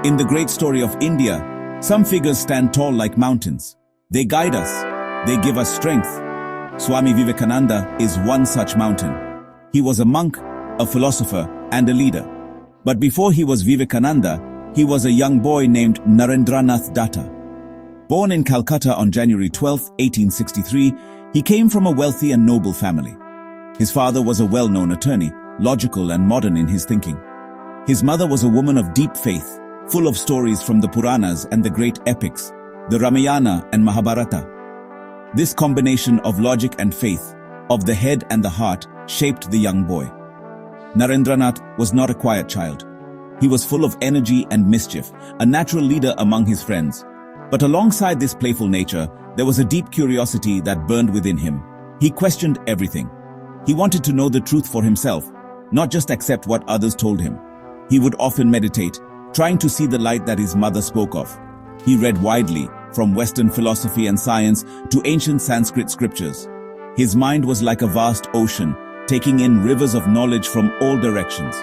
In the great story of India, some figures stand tall like mountains. They guide us. They give us strength. Swami Vivekananda is one such mountain. He was a monk, a philosopher, and a leader. But before he was Vivekananda, he was a young boy named Narendranath Datta. Born in Calcutta on January 12, 1863, he came from a wealthy and noble family. His father was a well-known attorney, logical and modern in his thinking. His mother was a woman of deep faith, full of stories from the Puranas and the great epics, the Ramayana and Mahabharata. This combination of logic and faith, of the head and the heart, shaped the young boy. Narendranath was not a quiet child. He was full of energy and mischief, a natural leader among his friends. But alongside this playful nature, there was a deep curiosity that burned within him. He questioned everything. He wanted to know the truth for himself, not just accept what others told him. He would often meditate, trying to see the light that his mother spoke of. He read widely, from Western philosophy and science to ancient Sanskrit scriptures. His mind was like a vast ocean, taking in rivers of knowledge from all directions.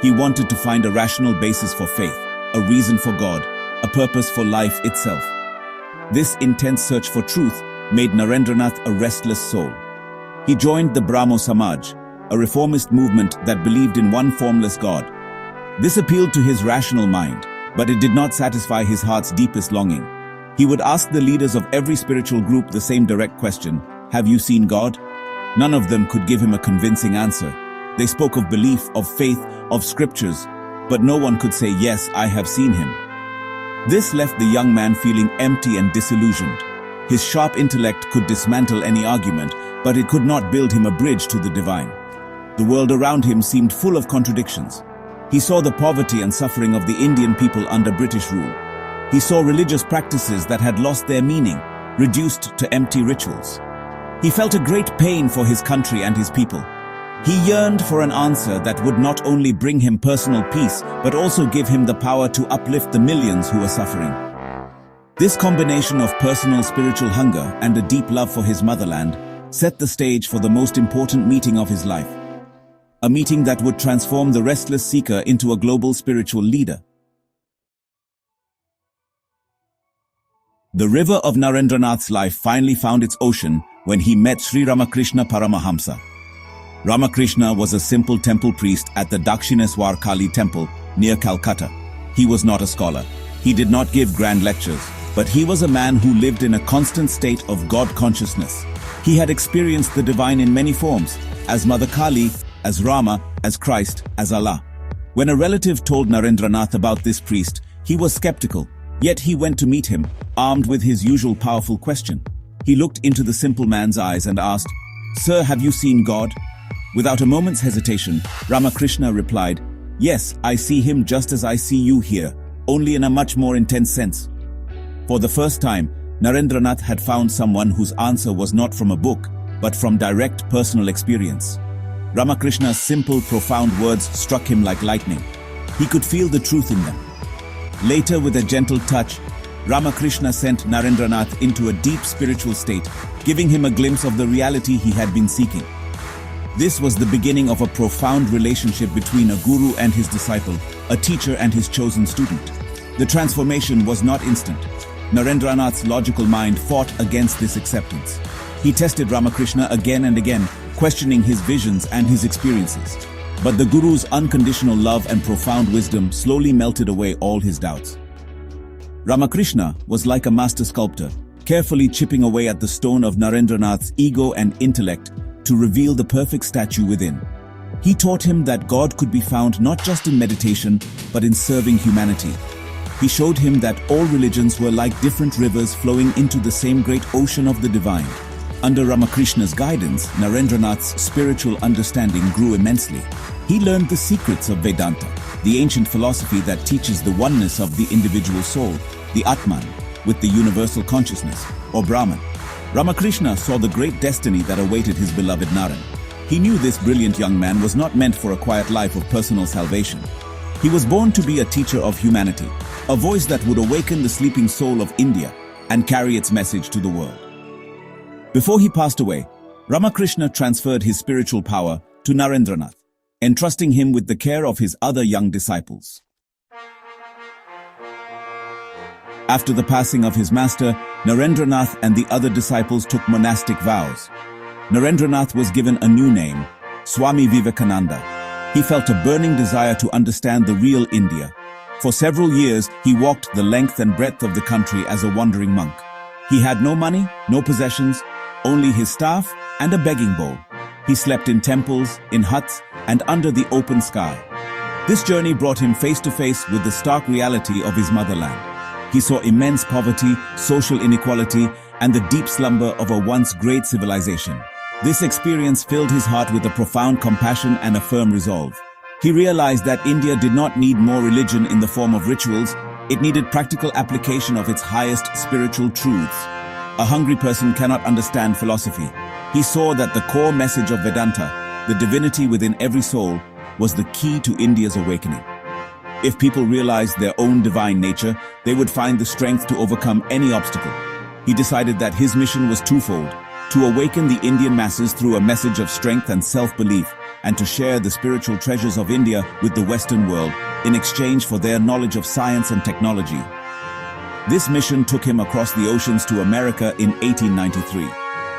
He wanted to find a rational basis for faith, a reason for God, a purpose for life itself. This intense search for truth made Narendranath a restless soul. He joined the Brahmo Samaj, a reformist movement that believed in one formless God. This appealed to his rational mind, but it did not satisfy his heart's deepest longing. He would ask the leaders of every spiritual group the same direct question, "Have you seen God?" None of them could give him a convincing answer. They spoke of belief, of faith, of scriptures, but no one could say, "Yes, I have seen him." This left the young man feeling empty and disillusioned. His sharp intellect could dismantle any argument, but it could not build him a bridge to the divine. The world around him seemed full of contradictions. He saw the poverty and suffering of the Indian people under British rule. He saw religious practices that had lost their meaning, reduced to empty rituals. He felt a great pain for his country and his people. He yearned for an answer that would not only bring him personal peace, but also give him the power to uplift the millions who were suffering. This combination of personal spiritual hunger and a deep love for his motherland set the stage for the most important meeting of his life. A meeting that would transform the restless seeker into a global spiritual leader. The river of Narendranath's life finally found its ocean when he met Sri Ramakrishna Paramahamsa. Ramakrishna was a simple temple priest at the Dakshineswar Kali temple near Calcutta. He was not a scholar. He did not give grand lectures, but he was a man who lived in a constant state of God consciousness. He had experienced the divine in many forms, as Mother Kali, as Rama, as Christ, as Allah. When a relative told Narendranath about this priest, he was skeptical, yet he went to meet him, armed with his usual powerful question. He looked into the simple man's eyes and asked, "Sir, have you seen God?" Without a moment's hesitation, Ramakrishna replied, "Yes, I see him just as I see you here, only in a much more intense sense." For the first time, Narendranath had found someone whose answer was not from a book, but from direct personal experience. Ramakrishna's simple, profound words struck him like lightning. He could feel the truth in them. Later, with a gentle touch, Ramakrishna sent Narendranath into a deep spiritual state, giving him a glimpse of the reality he had been seeking. This was the beginning of a profound relationship between a guru and his disciple, a teacher and his chosen student. The transformation was not instant. Narendranath's logical mind fought against this acceptance. He tested Ramakrishna again and again, questioning his visions and his experiences. But the Guru's unconditional love and profound wisdom slowly melted away all his doubts. Ramakrishna was like a master sculptor, carefully chipping away at the stone of Narendranath's ego and intellect to reveal the perfect statue within. He taught him that God could be found not just in meditation, but in serving humanity. He showed him that all religions were like different rivers flowing into the same great ocean of the divine. Under Ramakrishna's guidance, Narendranath's spiritual understanding grew immensely. He learned the secrets of Vedanta, the ancient philosophy that teaches the oneness of the individual soul, the Atman, with the universal consciousness, or Brahman. Ramakrishna saw the great destiny that awaited his beloved Naren. He knew this brilliant young man was not meant for a quiet life of personal salvation. He was born to be a teacher of humanity, a voice that would awaken the sleeping soul of India and carry its message to the world. Before he passed away, Ramakrishna transferred his spiritual power to Narendranath, entrusting him with the care of his other young disciples. After the passing of his master, Narendranath and the other disciples took monastic vows. Narendranath was given a new name, Swami Vivekananda. He felt a burning desire to understand the real India. For several years, he walked the length and breadth of the country as a wandering monk. He had no money, no possessions, only his staff and a begging bowl. He slept in temples, in huts, and under the open sky. This journey brought him face to face with the stark reality of his motherland. He saw immense poverty, social inequality, and the deep slumber of a once great civilization. This experience filled his heart with a profound compassion and a firm resolve. He realized that India did not need more religion in the form of rituals, it needed practical application of its highest spiritual truths. A hungry person cannot understand philosophy. He saw that the core message of Vedanta, the divinity within every soul, was the key to India's awakening. If people realized their own divine nature, they would find the strength to overcome any obstacle. He decided that his mission was twofold: to awaken the Indian masses through a message of strength and self-belief, and to share the spiritual treasures of India with the Western world in exchange for their knowledge of science and technology. This mission took him across the oceans to America in 1893.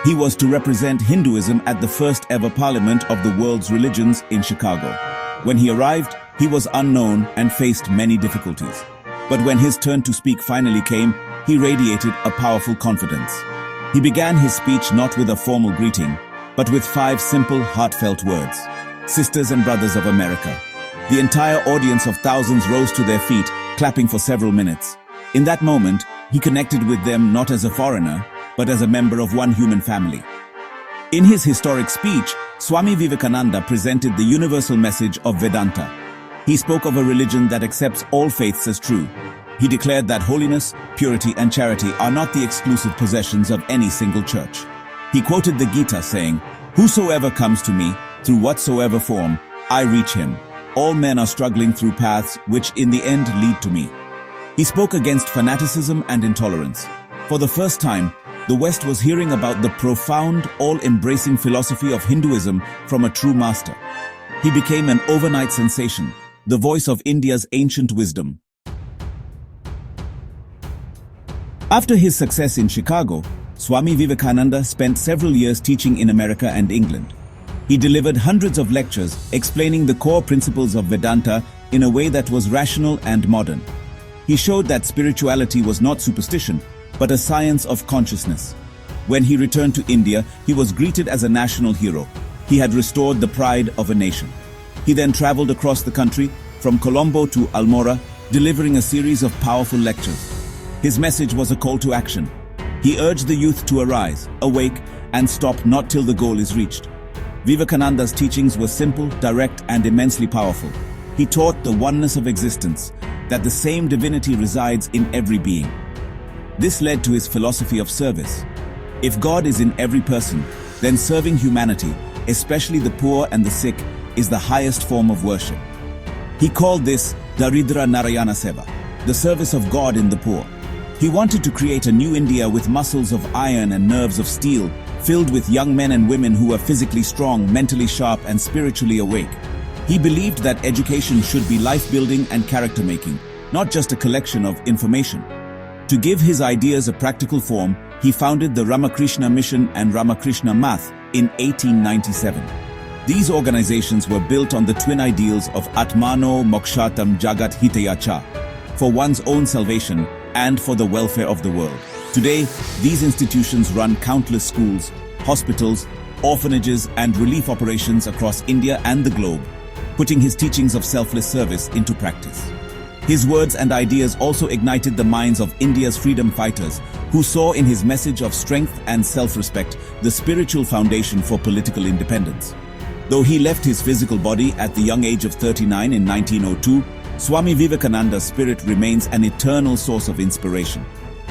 He was to represent Hinduism at the first ever Parliament of the World's Religions in Chicago. When he arrived, he was unknown and faced many difficulties. But when his turn to speak finally came, he radiated a powerful confidence. He began his speech not with a formal greeting, but with 5 simple, heartfelt words. Sisters and brothers of America. The entire audience of thousands rose to their feet, clapping for several minutes. In that moment, he connected with them not as a foreigner, but as a member of one human family. In his historic speech, Swami Vivekananda presented the universal message of Vedanta. He spoke of a religion that accepts all faiths as true. He declared that holiness, purity, and charity are not the exclusive possessions of any single church. He quoted the Gita saying, "Whosoever comes to me, through whatsoever form, I reach him. All men are struggling through paths which in the end lead to me." He spoke against fanaticism and intolerance. For the first time, the West was hearing about the profound, all-embracing philosophy of Hinduism from a true master. He became an overnight sensation, the voice of India's ancient wisdom. After his success in Chicago, Swami Vivekananda spent several years teaching in America and England. He delivered hundreds of lectures explaining the core principles of Vedanta in a way that was rational and modern. He showed that spirituality was not superstition, but a science of consciousness. When he returned to India, he was greeted as a national hero. He had restored the pride of a nation. He then traveled across the country, from Colombo to Almora, delivering a series of powerful lectures. His message was a call to action. He urged the youth to arise, awake, and stop not till the goal is reached. Vivekananda's teachings were simple, direct, and immensely powerful. He taught the oneness of existence, that the same divinity resides in every being. This led to his philosophy of service. If God is in every person, then serving humanity, especially the poor and the sick, is the highest form of worship. He called this Daridra Narayana Seva, the service of God in the poor. He wanted to create a new India with muscles of iron and nerves of steel, filled with young men and women who were physically strong, mentally sharp, and spiritually awake. He believed that education should be life-building and character-making, not just a collection of information. To give his ideas a practical form, he founded the Ramakrishna Mission and Ramakrishna Math in 1897. These organizations were built on the twin ideals of Atmano Mokshatam Jagat Hitaya Cha, for one's own salvation and for the welfare of the world. Today, these institutions run countless schools, hospitals, orphanages, and relief operations across India and the globe, putting his teachings of selfless service into practice. His words and ideas also ignited the minds of India's freedom fighters, who saw in his message of strength and self-respect the spiritual foundation for political independence. Though he left his physical body at the young age of 39 in 1902, Swami Vivekananda's spirit remains an eternal source of inspiration.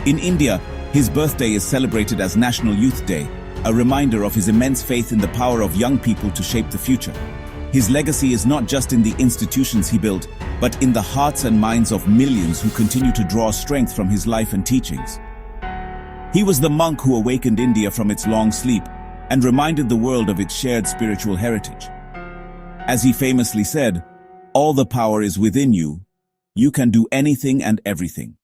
In India, his birthday is celebrated as National Youth Day, a reminder of his immense faith in the power of young people to shape the future. His legacy is not just in the institutions he built, but in the hearts and minds of millions who continue to draw strength from his life and teachings. He was the monk who awakened India from its long sleep and reminded the world of its shared spiritual heritage. As he famously said, "All the power is within you. You can do anything and everything."